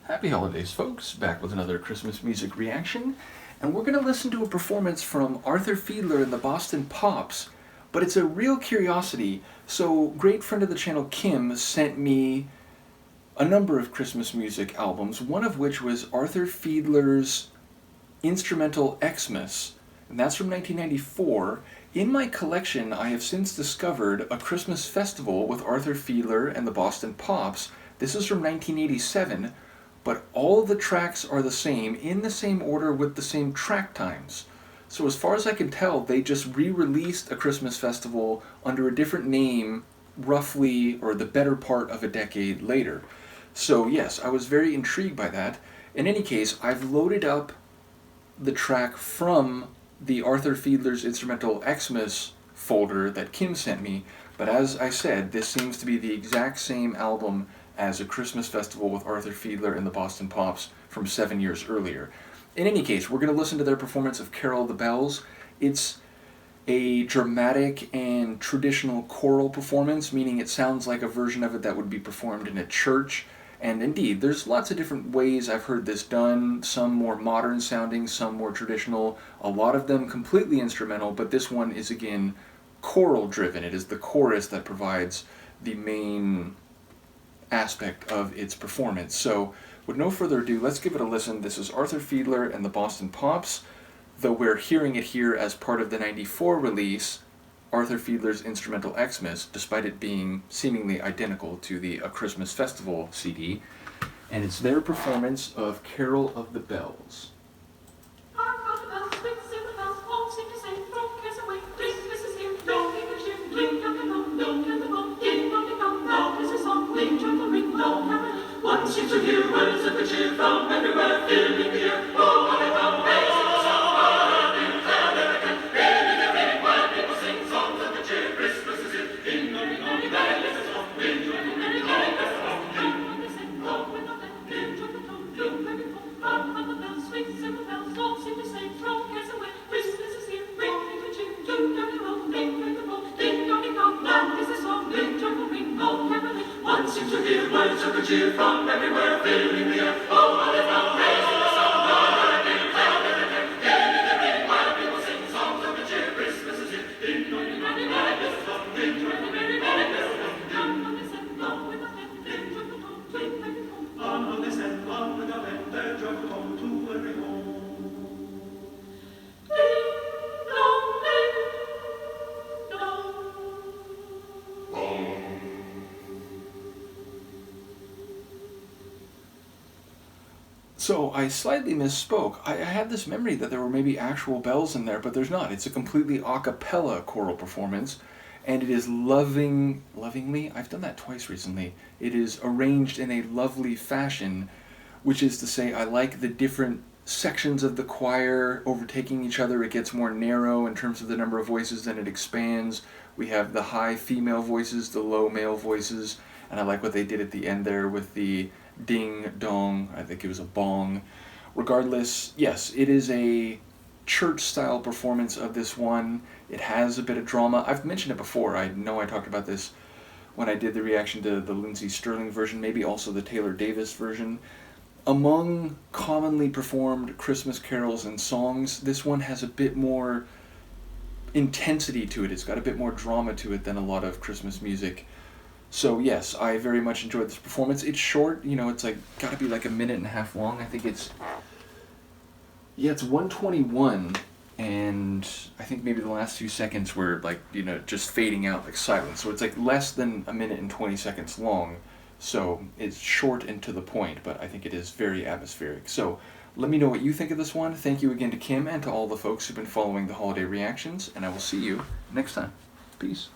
Happy holidays, folks. Back with another Christmas music reaction. And we're going to listen to a performance from Arthur Fiedler and the Boston Pops. But it's a real curiosity. So, great friend of the channel, Kim, sent me a number of Christmas music albums, one of which was Arthur Fiedler's instrumental Xmas. And that's from 1994. In my collection, I have since discovered A Christmas Festival with Arthur Fiedler and the Boston Pops. This is from 1987. But all of the tracks are the same, in the same order with the same track times. So as far as I can tell, they just re-released A Christmas Festival under a different name, roughly, or the better part of a decade later. So yes, I was very intrigued by that. In any case, I've loaded up the track from the Arthur Fiedler's instrumental Xmas folder that Kim sent me, but as I said, this seems to be the exact same album as A Christmas Festival with Arthur Fiedler and the Boston Pops from 7 years earlier. In any case, we're going to listen to their performance of Carol of the Bells. It's a dramatic and traditional choral performance, meaning it sounds like a version of it that would be performed in a church. And indeed, there's lots of different ways I've heard this done, some more modern sounding, some more traditional, a lot of them completely instrumental, but this one is again choral driven. It is the chorus that provides the main aspect of its performance. So, with no further ado, let's give it a listen. This is Arthur Fiedler and the Boston Pops, though we're hearing it here as part of the '94 release, Arthur Fiedler's instrumental Xmas, despite it being seemingly identical to the A Christmas Festival CD, and it's their performance of Carol of the Bells. One seems to hear words of the cheer from everywhere, filling the air. Oh, how they come, raising the song, burning, American. Ringing and ringing, while people sing songs of the cheer. Christmas is here. Ding dong, ding dong, bell is a song. Ding dong, ding dong, dong, that's a song. Ding dong, they sing, oh, with a bell. Ding dong, the tone, ding, baby, phone. Hark on the bells, sweet silver bells, all seem to say, throw cares away. Christmas is here. Ringing and cheer, ding dong, ding dong, ding, baby, phone. Ding dong, ding dong, that is the song. Ding dong, ring, oh, caroling. One seems to hear words of the cheer from everywhere, filling the air. Oh, how they come, raising the sound, burning, American. Getting the ring while people sing songs of the cheer. Christmas is here. Ding dong, ding dong, ding dong, this is song. Ding dong, ding dong, ding dong, this is song. Down on the set, low with a head, ding dong, the tone, twink, baby, home. On the set, low with a head, their joyful home to every home. Ding dong, ding dong. So I slightly misspoke. I had this memory that there were maybe actual bells in there, but there's not. It's a completely a cappella choral performance, and it is lovingly, I've done that twice recently, it is arranged in a lovely fashion, which is to say I like the different sections of the choir overtaking each other. It gets more narrow in terms of the number of voices, then it expands. We have the high female voices, the low male voices, and I like what they did at the end there with the ding dong, I think it was a bong. Regardless, yes, it is a church-style performance of this one. It has a bit of drama. I've mentioned it before. I know I talked about this when I did the reaction to the Lindsey Stirling version, maybe also the Taylor Davis version. Among commonly performed Christmas carols and songs, this one has a bit more intensity to it. It's got a bit more drama to it than a lot of Christmas music. So yes, I very much enjoyed this performance. It's short, you know, it's like gotta be like a minute and a half long. I think it's 1:21, and I think maybe the last few seconds were like, you know, just fading out like silence. So it's like less than a minute and 20 seconds long. So it's short and to the point, but I think it is very atmospheric. So let me know what you think of this one. Thank you again to Kim and to all the folks who've been following the holiday reactions, and I will see you next time. Peace.